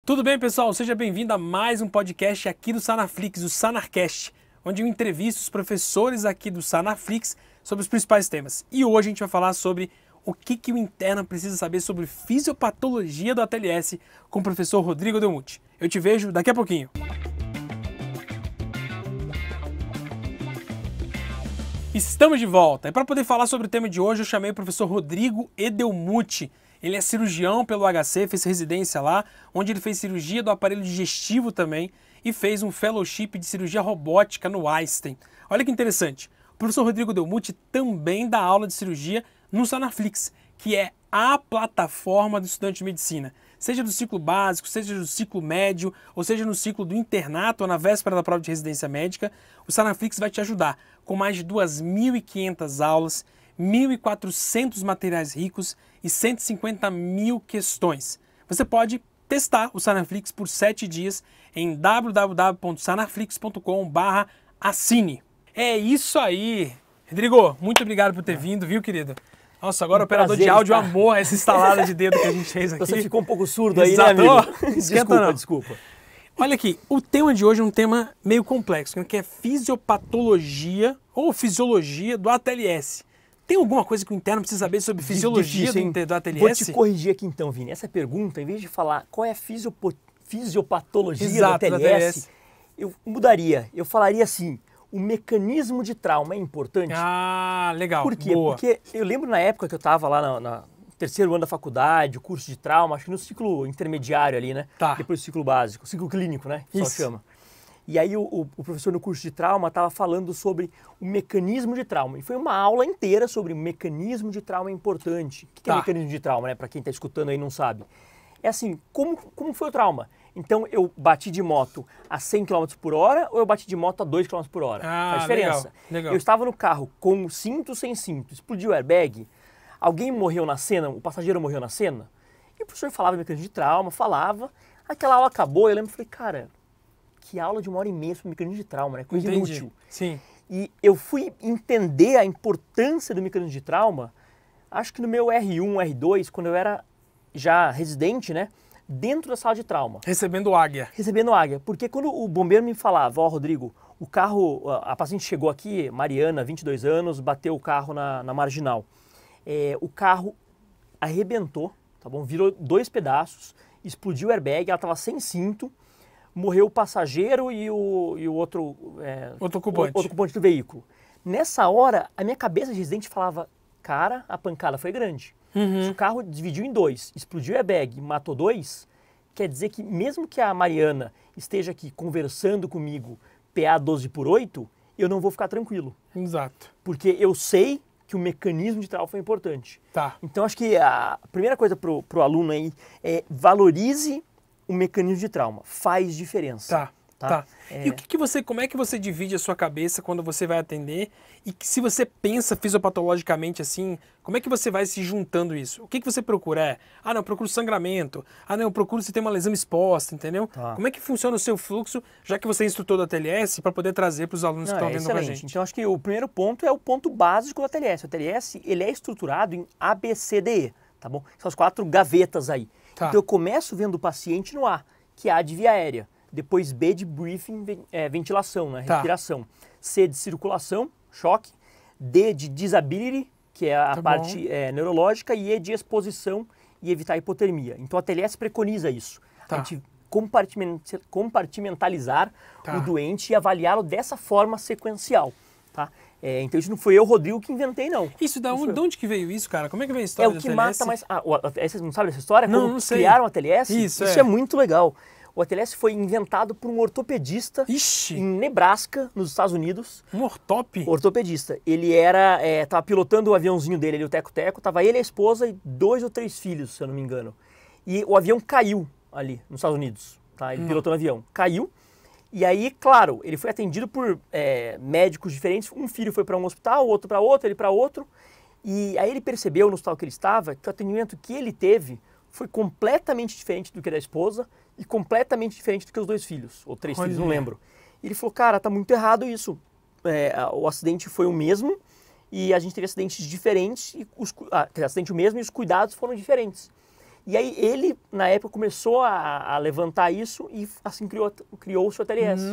Tudo bem, pessoal? Seja bem-vindo a mais um podcast aqui do Sanaflix, o Sanarcast, onde eu entrevisto os professores aqui do Sanaflix sobre os principais temas. E hoje a gente vai falar sobre o que o interno precisa saber sobre fisiopatologia do ATLS com o professor Rodrigo Delmuth. Eu te vejo daqui a pouquinho. Estamos de volta. E para poder falar sobre o tema de hoje, eu chamei o professor Rodrigo Delmuth. Ele é cirurgião pelo HC, fez residência lá, onde ele fez cirurgia do aparelho digestivo também e fez um fellowship de cirurgia robótica no Einstein. Olha que interessante. O professor Rodrigo Delmuth também dá aula de cirurgia no Sanaflix, que é a plataforma do estudante de medicina. Seja do ciclo básico, seja do ciclo médio, ou seja no ciclo do internato ou na véspera da prova de residência médica, o Sanaflix vai te ajudar com mais de 2.500 aulas, 1.400 materiais ricos e 150 mil questões. Você pode testar o Sanaflix por 7 dias em www.sanaflix.com/assine. É isso aí! Rodrigo, muito obrigado por ter vindo, viu, querido? Nossa, agora o operador de áudio amou essa instalada de dedo que a gente fez aqui. Você ficou um pouco surdo aí, Exato. né, amigo? Desculpa. Olha aqui, o tema de hoje é um tema meio complexo, que é fisiopatologia ou fisiologia do ATLS. Tem alguma coisa que o interno precisa saber sobre fisiologia do ATLS? Vou te corrigir aqui então, Vini. Essa pergunta, em vez de falar qual é a fisiopatologia do ATLS, eu mudaria. Eu falaria assim, o mecanismo de trauma é importante. Ah, legal. Por quê? Boa. Porque eu lembro na época que eu estava lá no terceiro ano da faculdade, o curso de trauma, acho que no ciclo intermediário ali, né? Tá. Depois do ciclo básico, ciclo clínico, né? Só Isso. chama. E aí o professor no curso de trauma estava falando sobre o mecanismo de trauma. E foi uma aula inteira sobre o mecanismo de trauma importante. O que é mecanismo de trauma, né? Para quem está escutando aí e não sabe. É assim, como foi o trauma? Então eu bati de moto a 100 km por hora ou eu bati de moto a 2 km por hora? Faz diferença. Legal. Eu estava no carro com cinto, sem cinto, explodiu o airbag, alguém morreu na cena, o passageiro morreu na cena, e o professor falava de mecanismo de trauma, falava, aquela aula acabou, eu lembro e falei, cara, que aula de 1h30 sobre mecanismo de trauma, né? Coisa inútil. Sim. E eu fui entender a importância do mecanismo de trauma, acho que no meu R1, R2, quando eu era já residente, né? Dentro da sala de trauma. Recebendo águia. Recebendo águia. Porque quando o bombeiro me falava, ó, Rodrigo, o carro, a paciente chegou aqui, Mariana, 22 anos, bateu o carro na marginal. O carro arrebentou, tá bom? Virou 2 pedaços, explodiu o airbag, ela estava sem cinto, morreu o passageiro e o outro... Outro ocupante. Outro ocupante do veículo. Nessa hora, a minha cabeça de residente falava, cara, a pancada foi grande. Se o carro dividiu em 2, explodiu o airbag, matou 2, quer dizer que mesmo que a Mariana esteja aqui conversando comigo PA 12/8, eu não vou ficar tranquilo. Exato. Porque eu sei que o mecanismo de trauma foi importante. Tá. Então acho que a primeira coisa pro aluno aí é valorize o mecanismo de trauma. Faz diferença. Tá. E como é que você divide a sua cabeça quando você vai atender? E que, se você pensa fisiopatologicamente assim, como é que você vai se juntando isso? O que você procura? Não, eu procuro sangramento. Não, eu procuro se tem uma lesão exposta, entendeu? Tá. Como é que funciona o seu fluxo, já que você é instrutor do ATLS, para poder trazer para os alunos que estão vendo com a gente? Então acho que o primeiro ponto é o ponto básico do ATLS. O ATLS ele é estruturado em A, B, C, D, E, tá bom? São as 4 gavetas aí. Tá. Então eu começo vendo o paciente no A, que é A de via aérea. Depois B de briefing, ventilação, né, respiração. C de circulação, choque. D de disability, que é a parte neurológica. E E de exposição e evitar hipotermia. Então a ATLS preconiza isso. A gente compartimentalizar o doente e avaliá-lo dessa forma sequencial. Tá? Então isso não foi eu, Rodrigo, que inventei, não. Isso, de onde que veio isso, cara? Como é que veio a história do ATLS? É o que mata mais... Vocês não sabem dessa história? Não sei. Criaram o ATLS? Isso é muito legal. O ATLS foi inventado por um ortopedista em Nebraska, nos Estados Unidos. Um ortopedista. Ele estava pilotando o aviãozinho dele, ali, o Teco-Teco. Tava ele, a esposa e 2 ou 3 filhos, se eu não me engano. E o avião caiu ali, nos Estados Unidos. Tá? Ele pilotando o avião. Caiu. E aí, claro, ele foi atendido por médicos diferentes. Um filho foi para um hospital, outro para outro, ele para outro. E aí ele percebeu no hospital que ele estava que o atendimento que ele teve foi completamente diferente do que da esposa e completamente diferente do que os 2 filhos, ou 3 filhos, não lembro. E ele falou, cara, tá muito errado isso. O acidente foi o mesmo e a gente teve acidentes diferentes, acidente o mesmo e os cuidados foram diferentes. E aí ele, na época, começou a levantar isso e assim criou-se o ATLS.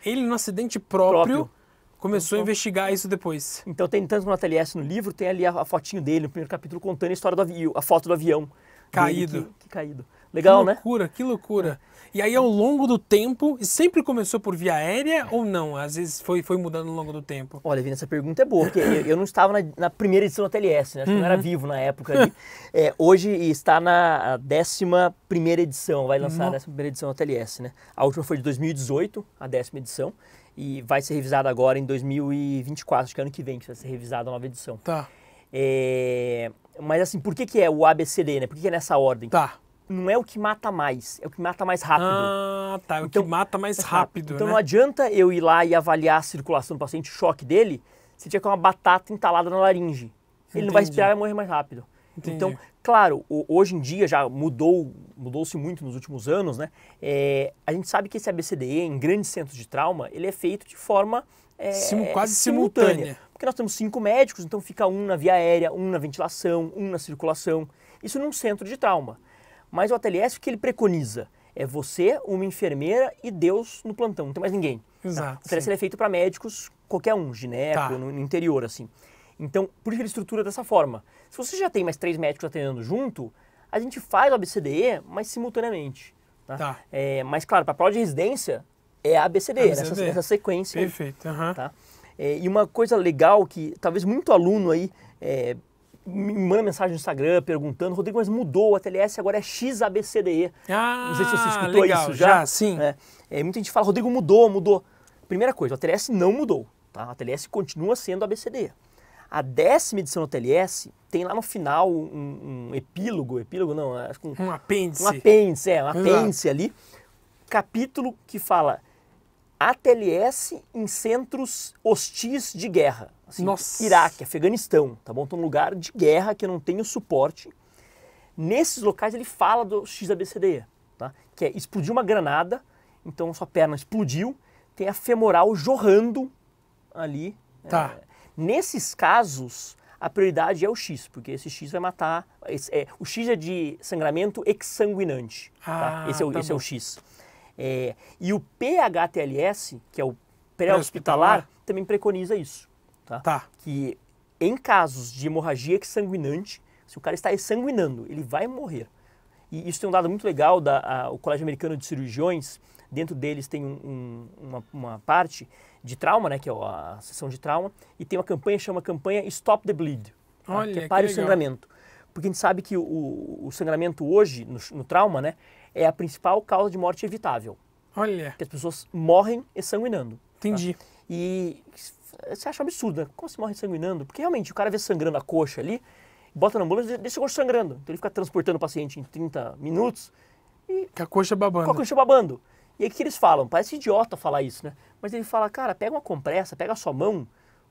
Ele, no acidente próprio. Começou a investigar isso depois. Então tem tanto no ATLS no livro, tem ali a fotinho dele, no primeiro capítulo, contando a história do avião, a foto do avião. Caído. Que caído. Legal, né? Que loucura. E aí, ao longo do tempo, sempre começou por via aérea ou não? Às vezes foi mudando ao longo do tempo? Olha, Vini, essa pergunta é boa, porque eu não estava na primeira edição do ATLS, né? Acho que eu não era vivo na época ali. Hoje está na 11ª edição, vai lançar a 11ª edição do ATLS, né? A última foi de 2018, a 10ª edição. E vai ser revisada agora em 2024, acho que é ano que vem que vai ser revisada a nova edição. Tá. Mas assim, por que é o ABCD, né? Por que é nessa ordem? Tá. Não é o que mata mais, é o que mata mais rápido. Ah, tá. É o que mata mais rápido, Então né? não adianta eu ir lá e avaliar a circulação do paciente, o choque dele, se tiver com uma batata entalada na laringe. Ele não vai respirar e vai morrer mais rápido. Entendi. Então, claro, hoje em dia já mudou-se muito nos últimos anos, né? A gente sabe que esse ABCDE, em grandes centros de trauma, ele é feito de forma quase simultânea. Porque nós temos 5 médicos, então fica um na via aérea, um na ventilação, um na circulação. Isso num centro de trauma. Mas o ATLS, o que ele preconiza? É você, uma enfermeira e Deus no plantão, não tem mais ninguém. Exato. O ATLS ele é feito para médicos, qualquer um, gineco, no interior, assim. Então, por isso ele estrutura dessa forma. Se você já tem mais 3 médicos atendendo junto, a gente faz o ABCDE, mas simultaneamente. Tá? Mas, claro, para a prova de residência, é a ABCDE, nessa sequência. Perfeito. Aí, tá? E uma coisa legal que talvez muito aluno aí me manda mensagem no Instagram perguntando, Rodrigo, mas mudou o ATLS, agora é XABCDE. Não sei se você escutou isso já. Sim. Muita gente fala, Rodrigo, mudou. Primeira coisa, o ATLS não mudou. Tá? O ATLS continua sendo ABCDE. A 10ª edição do ATLS tem lá no final um epílogo não, acho que um apêndice. Um apêndice ali, capítulo que fala ATLS em centros hostis de guerra. Assim, Iraque, Afeganistão, tá bom? Então, um lugar de guerra que eu não tenho suporte. Nesses locais ele fala do XABCDE, tá? Que é explodir uma granada, então sua perna explodiu, tem a femoral jorrando ali. Tá. Nesses casos, a prioridade é o X, porque esse X vai matar... o X é de sangramento exsanguinante. Tá? Esse é o X. E o PHTLS, que é o pré-hospitalar, também preconiza isso. Tá? Que em casos de hemorragia exsanguinante, se o cara está exsanguinando, ele vai morrer. E isso tem um dado muito legal, o Colégio Americano de Cirurgiões, dentro deles tem uma parte de trauma, né, que é a seção de trauma, e tem uma campanha que chama campanha Stop the Bleed, Olha, que é pare o sangramento. Porque a gente sabe que o sangramento hoje, no trauma, né, é a principal causa de morte evitável. Olha. Que as pessoas morrem exsanguinando. Entendi. Tá? E você acha absurdo, né? Como se morre sanguinando? Porque realmente o cara vê sangrando a coxa ali, bota na ambulância e deixa a coxa sangrando. Então ele fica transportando o paciente em 30 minutos e... Com a coxa babando. Com a coxa babando. E aí o que eles falam? Parece idiota falar isso, né? Mas ele fala, cara, pega uma compressa, pega a sua mão,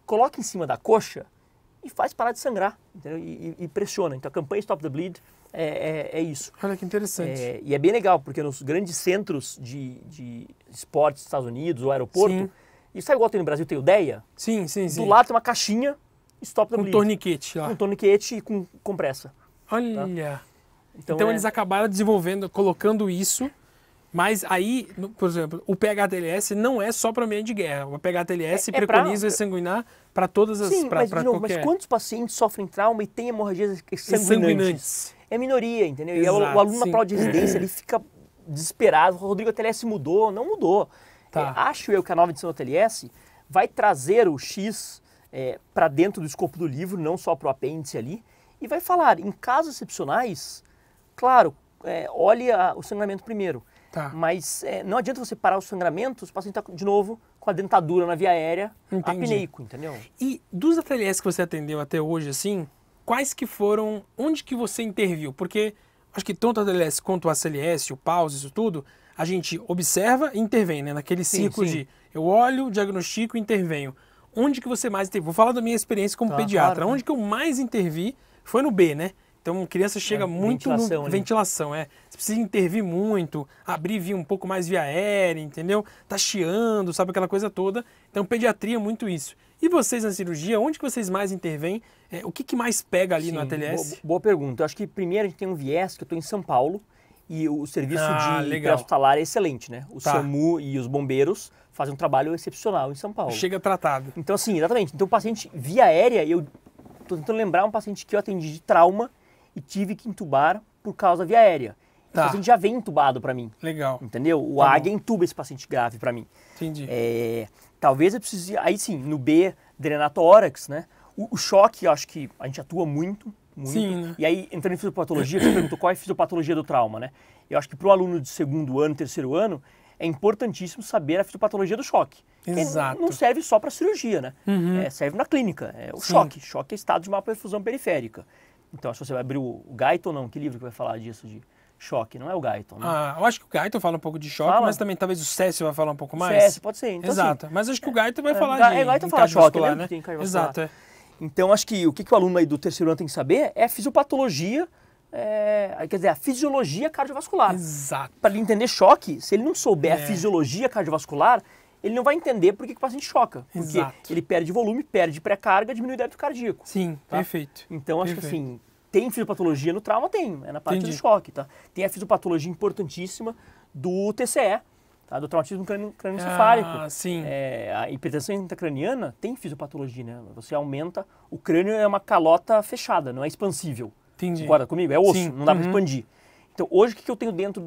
coloca em cima da coxa e faz parar de sangrar, entendeu? E pressiona. Então a campanha Stop the Bleed é isso. Olha que interessante. E é bem legal, porque nos grandes centros de esportes dos Estados Unidos, o aeroporto... Sim. E sabe igual tem no Brasil, tem o DEA? Sim. Do lado tem uma caixinha, Stop the Bleed. Com torniquete lá. Com torniquete e com compressa. Olha. Tá? Então eles acabaram desenvolvendo, colocando isso, mas aí, por exemplo, o PHTLS não é só para ambiente de guerra. O PHTLS preconiza exsanguinar para todas as... Sim, mas quantos pacientes sofrem trauma e têm hemorragias exsanguinantes? É minoria, entendeu? Exato, e o aluno na prova de residência ele fica desesperado. O Rodrigo, a ATLS mudou. Não mudou. Tá. Acho eu que a nova edição do ATLS vai trazer o X para dentro do escopo do livro, não só para o apêndice ali, e vai falar, em casos excepcionais, claro, olhe o sangramento primeiro. Tá. Mas não adianta você parar o sangramento se o paciente está de novo com a dentadura na via aérea, apneico, entendeu? E dos ATLS que você atendeu até hoje, assim, quais que foram, onde que você interviu? Porque acho que tanto o ATLS quanto o ACLS, o pause, isso tudo, a gente observa e intervém, né? Naquele ciclo de eu olho, diagnostico e intervenho. Onde que você mais interviu? Vou falar da minha experiência como pediatra. Claro. Onde que eu mais intervi foi no B, né? Então, criança chega muito no ventilação, Você precisa intervir muito, abrir via um pouco mais via aérea, entendeu? Tá chiando, sabe aquela coisa toda. Então, pediatria é muito isso. E vocês na cirurgia, onde que vocês mais intervêm? O que mais pega ali no ATLS? Boa pergunta. Eu acho que primeiro a gente tem um viés que eu estou em São Paulo e o serviço de legal. pré-hospitalar é excelente, né? O SAMU e os bombeiros fazem um trabalho excepcional em São Paulo. Chega tratado. Então, assim, exatamente. Então, o paciente via aérea, eu estou tentando lembrar um paciente que eu atendi de trauma e tive que entubar por causa da via aérea. O paciente já vem entubado para mim. Legal. Entendeu? O Águia entuba esse paciente grave para mim. Entendi. Talvez eu precise, aí sim, no B, drenar tórax, né? O choque, eu acho que a gente atua muito. Sim, né? E aí, entrando em fisiopatologia, você perguntou qual é a fisiopatologia do trauma, né? Eu acho que para o aluno de segundo ano, terceiro ano, é importantíssimo saber a fisiopatologia do choque. Exato. Não serve só para cirurgia, né? Serve na clínica. O choque. Choque é estado de má perfusão periférica. Então, se você vai abrir o Guyton, não, que livro que vai falar disso de choque? Não é o Guyton, né? Eu acho que o Guyton fala um pouco de choque, mas também talvez o Cécio vai falar um pouco mais. Cécio, pode ser. Então, exato. Assim, mas acho que o Guyton vai falar de Guyton fala choque, né? né? Exato. Então, acho que o que o aluno aí do terceiro ano tem que saber é a fisiopatologia, quer dizer, a fisiologia cardiovascular. Exato. Para ele entender choque, se ele não souber a fisiologia cardiovascular, ele não vai entender por que o paciente choca. Porque ele perde volume, perde pré-carga, diminui o débito cardíaco. Sim, tá? Perfeito. Então, acho que assim, tem fisiopatologia no trauma? Tem, é na parte do choque, tá? Tem a fisiopatologia importantíssima do TCE, tá? Do traumatismo crânioencefálico. Sim. A hipertensão intracraniana tem fisiopatologia, né? Você aumenta, o crânio é uma calota fechada, não é expansível. Entendi. Concorda comigo? É osso, Sim. não dá para expandir. Então, hoje, o que eu tenho dentro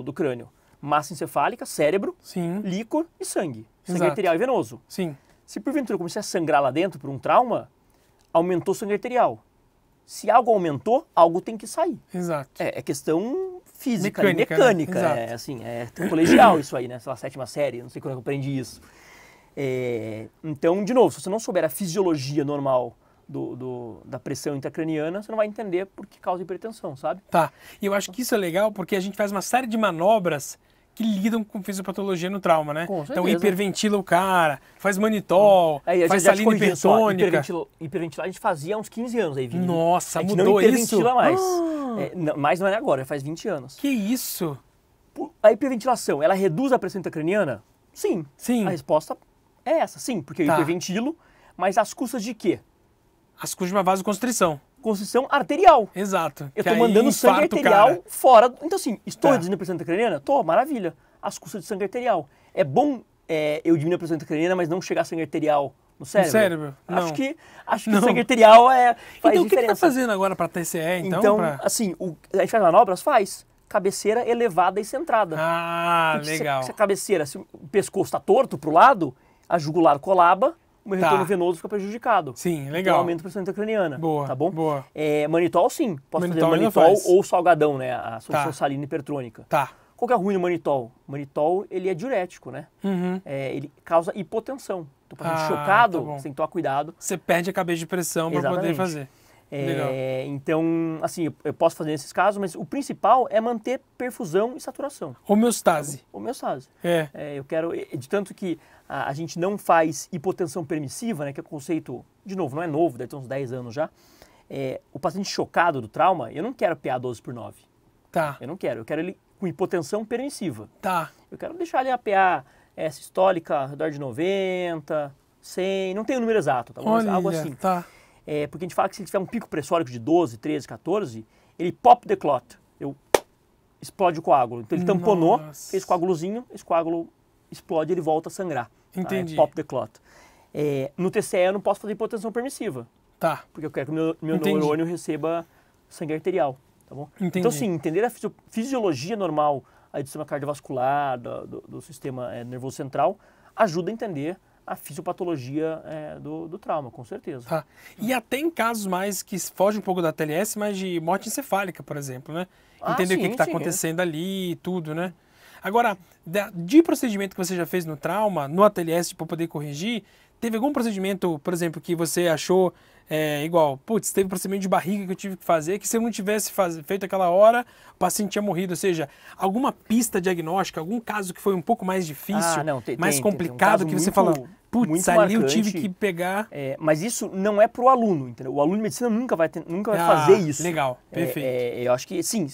do crânio? Massa encefálica, cérebro, líquor e sangue. Sangue arterial e venoso. Sim. Se porventura eu comecei a sangrar lá dentro por um trauma, aumentou o sangue arterial. Se algo aumentou, algo tem que sair. Exato. É questão física, mecânica. Né? É colegial isso aí, né? Sei lá, 7ª série, não sei quando eu aprendi isso. Então, de novo, se você não souber a fisiologia normal da pressão intracraniana, você não vai entender por que causa hipertensão, sabe? Tá. E eu acho que isso é legal porque a gente faz uma série de manobras que lidam com fisiopatologia no trauma, né? Com certeza. Então hiperventila o cara, faz manitol, faz salina hipertônica. Hiperventilar a gente fazia há uns 15 anos aí, Vini. Nossa, a gente mudou não hiperventila isso? mais. Mas não é agora, faz 20 anos. Que isso? A hiperventilação, ela reduz a pressão intracraniana? Sim. Sim. A resposta é essa, sim, porque eu hiperventilo, mas às custas de quê? Às custas de uma vasoconstrição. Constrição arterial. Exato. Eu estou mandando sangue arterial fora. Então, assim, estou reduzindo a pressão intracraniana? Estou, maravilha. Às custas de sangue arterial. É bom eu diminuir a pressão intracraniana, mas não chegar sangue arterial no cérebro? No cérebro? Não. Acho que sangue arterial faz então, diferença. o que você está fazendo agora para TCE, então? Então, assim, a gente faz manobras? Faz. Cabeceira elevada e centrada. Legal. Se a cabeceira, se o pescoço está torto para o lado, a jugular colaba, o meu retorno venoso fica prejudicado. Sim, legal. Então aumenta a pressão intracraniana. Boa, tá bom? Boa. Manitol, sim. Posso fazer manitol ou salgadão, né? A solução salina hipertrônica. Tá. Qual que é ruim no manitol? O manitol, ele é diurético, né? Ele causa hipotensão. Então, para paciente chocado, você tem que tomar cuidado. Você perde a cabeça de pressão para poder fazer. Legal. Então, assim, eu posso fazer nesses casos, mas o principal é manter perfusão e saturação. Homeostase. Homeostase. Eu quero, de tanto que a gente não faz hipotensão permissiva, né, que é o conceito, de novo, não é novo, deve ter uns 10 anos já. O paciente chocado do trauma, eu não quero PA 12/9. Tá. Eu não quero, eu quero ele com hipotensão permissiva. Tá. Eu quero deixar ali a PA sistólica ao redor de 90, 100, não tem o número exato, tá bom? Mas algo assim. Tá. Porque a gente fala que se ele tiver um pico pressórico de 12, 13, 14, ele pop the clot, explode o coágulo. Então ele tamponou, fez coágulozinho, esse coágulo explode e ele volta a sangrar. Entendi. Tá? Pop the clot. No TCE eu não posso fazer hipotensão permissiva. Tá. Porque eu quero que o meu neurônio receba sangue arterial. Tá bom? Entendi. Então, sim, entender a fisiologia normal do sistema cardiovascular, do sistema nervoso central, ajuda a entender a fisiopatologia do trauma, com certeza. Tá. E até em casos mais que fogem um pouco da TLS, mas de morte encefálica, por exemplo, né? Entender o que está acontecendo ali e tudo, né? Agora, de procedimento que você já fez no trauma, no ATLS, para poder corrigir, teve algum procedimento, por exemplo, que você achou igual, teve procedimento de barriga que eu tive que fazer, que se eu não tivesse feito aquela hora, o paciente tinha morrido. Ou seja, alguma pista diagnóstica, algum caso que foi um pouco mais difícil, mais complicado, que você fala, ali eu tive que pegar... mas isso não é para o aluno, entendeu? O aluno de medicina nunca vai fazer isso. Legal, perfeito. Eu acho que, sim,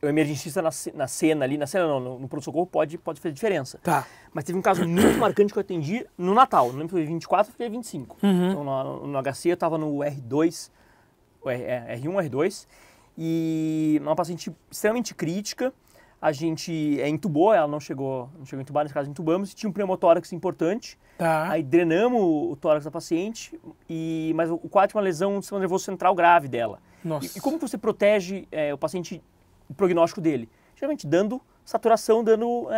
o emergencista na cena ali, na cena não, no pronto-socorro pode fazer diferença. Tá. Mas teve um caso muito marcante que eu atendi no Natal, não lembro se foi 24 ou foi 25. Então no HC eu estava no R2, R1, R2, e uma paciente extremamente crítica. A gente intubou, ela não chegou a intubar, nesse caso intubamos, e tinha um pneumotórax importante. Tá. Aí drenamos o tórax da paciente, mas o quadro tinha uma lesão no sistema nervoso central grave dela. Nossa. E como que você protege o paciente, o prognóstico dele? Geralmente dando saturação, dando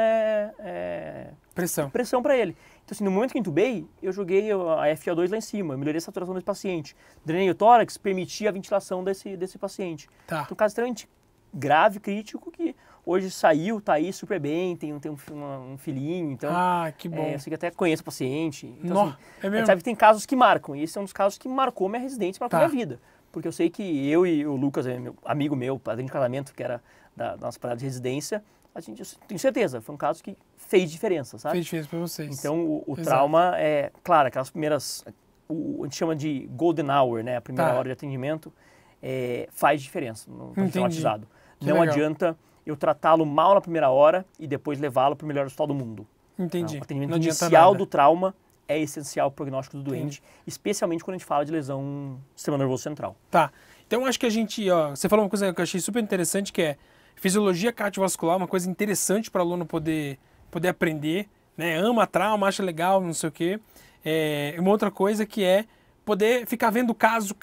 pressão para ele. Então assim, no momento que eu intubei, eu joguei a FiO2 lá em cima, melhorei a saturação desse paciente. Drenei o tórax, permiti a ventilação desse paciente. Tá. Então um caso extremamente grave, crítico, que hoje saiu, tá aí super bem, tem um filhinho, então... Ah, que bom. Eu sei que até conheço o paciente. Então, Nossa, assim, é a mesmo? gente sabe que tem casos que marcam, e esse é um dos casos que marcou minha residência, marcou Tá. minha vida. Porque eu sei que eu e o Lucas, amigo meu, padrinho de casamento, que era da nossa parada de residência, eu tenho certeza, foi um caso que fez diferença, sabe? Fez diferença pra vocês. Então, o Exato. trauma claro, aquelas primeiras, a gente chama de golden hour, né? A primeira Tá. hora de atendimento, faz diferença no paciente Entendi. traumatizado. Que Não legal. adianta eu tratá-lo mal na primeira hora e depois levá-lo para o melhor hospital do mundo. Entendi. O atendimento Não adianta inicial nada. do trauma é essencial para o prognóstico do doente, especialmente quando a gente fala de lesão no sistema nervoso central. Tá. Então acho que a gente, você falou uma coisa que eu achei super interessante, que é fisiologia cardiovascular, uma coisa interessante para o aluno poder aprender, né? Ama trauma, acha legal, não sei o quê. Uma outra coisa que é poder ficar vendo caso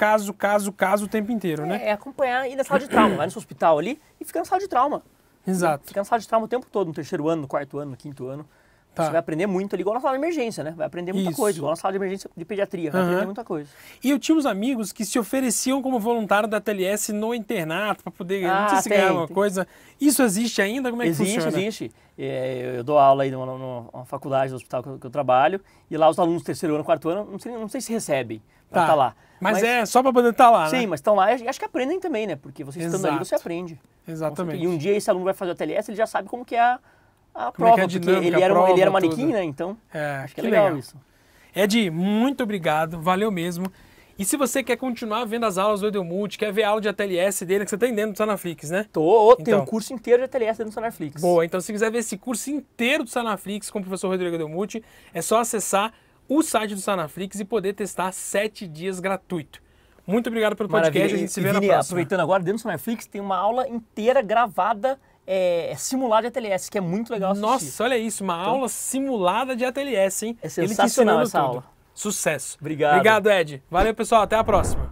o tempo inteiro, né? Acompanhar e na sala de trauma, vai no seu hospital ali e fica na sala de trauma. Exato. Fica na sala de trauma o tempo todo, no terceiro ano, no quarto ano, no quinto ano. Tá. Você vai aprender muito ali, igual na sala de emergência, né? Vai aprender muita Isso. coisa, igual na sala de emergência de pediatria, vai aprender muita coisa. E eu tinha uns amigos que se ofereciam como voluntário da TLS no internato para poder, não sei se tem, ganhar alguma tem. coisa. Isso existe ainda? Como é que funciona? Existe. Eu dou aula aí numa faculdade do hospital que eu trabalho, e lá os alunos do terceiro ano, quarto ano, não sei se recebem pra estar lá. Mas é só para poder estar lá, sim, né? mas estão lá e acho que aprendem também, né? Porque você estando ali, você aprende. Exatamente. E um dia esse aluno vai fazer a TLS, ele já sabe como que é a Como é que prova, é a porque dinâmica, ele a prova, era manequim, tudo. né? Então, acho que é que legal isso. Ed, muito obrigado, valeu mesmo. E se você quer continuar vendo as aulas do Edelmulti, quer ver a aula de ATLS dele, que você tem dentro do Sanaflix, né? Tem um curso inteiro de ATLS dentro do Sanaflix. Boa, então se quiser ver esse curso inteiro do Sanaflix com o professor Rodrigo Edelmulti, é só acessar o site do Sanaflix e poder testar 7 dias gratuito. Muito obrigado pelo podcast, a gente se vê na próxima. Aproveitando agora, dentro do Sanaflix tem uma aula inteira gravada, simulada de ATLS, que é muito legal assistir. Nossa, olha isso, uma aula simulada de ATLS, hein? É sensacional essa aula. Sucesso. Obrigado. Obrigado, Ed. Valeu, pessoal. Até a próxima.